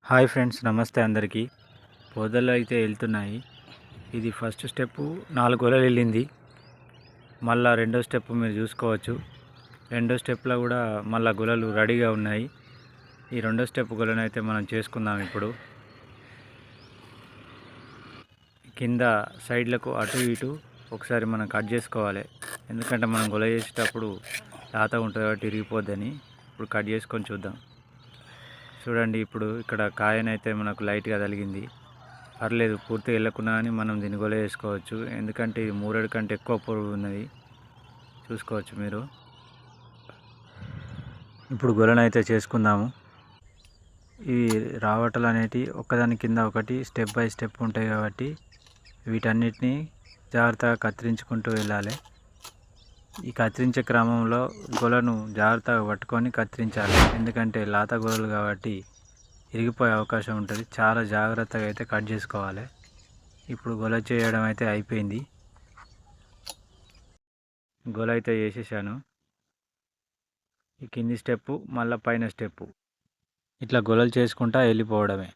Hi friends, నమస్తే అందరికీ. పొదలు అయితే వెళ్తున్నాయి. ఇది ఫస్ట్ స్టెప్పు 4 గొలలు వెళ్ళింది. మళ్ళా రెండో స్టెప్ మీరు చూసుకోవచ్చు. రెండో స్టెప్లో కూడా మళ్ళా గొలలు రెడీగా ఉన్నాయి. ఈ రెండో స్టెప్ గొలను అయితే మనం చేసుకుందాం. ఇప్పుడు కింద సైడ్లకు అటు ఇటు ఒకసారి మనం కట్ చేసుకోవాలి. ఎందుకంటే మనం గొల చేసేటప్పుడు లాత ఉంటుంది కాబట్టి ఇరిగిపోద్దని. ఇప్పుడు కట్ చేసుకొని చూద్దాం. చూడండి, ఇప్పుడు ఇక్కడ కాయనైతే మనకు లైట్గా తగిలింది. పర్లేదు, పూర్తిగా వెళ్ళకుండా అని మనం దీన్ని గొల చేసుకోవచ్చు. ఎందుకంటే ఇది 3 అడుగు కంటే ఎక్కువ పొడవు ఉన్నది. చూసుకోవచ్చు మీరు. ఇప్పుడు గొలనైతే చేసుకుందాము. ఈ రావటలు అనేటివి ఒకదాని కింద ఒకటి స్టెప్ బై స్టెప్ ఉంటాయి కాబట్టి వీటన్నిటిని జాగ్రత్తగా కత్తిరించుకుంటూ వెళ్ళాలి. ఈ కత్తిరించే క్రమంలో గొలను జాగ్రత్తగా పట్టుకొని కత్తిరించాలి. ఎందుకంటే లాత గొలలు కాబట్టి ఇరిగిపోయే అవకాశం ఉంటుంది. చాలా జాగ్రత్తగా అయితే కట్ చేసుకోవాలి. ఇప్పుడు గొల చేయడం అయితే అయిపోయింది. గొల అయితే చేసేసాను. ఈ కింది స్టెప్పు మళ్ళీ పైన స్టెప్పు ఇట్లా గొలలు చేసుకుంటా వెళ్ళిపోవడమే.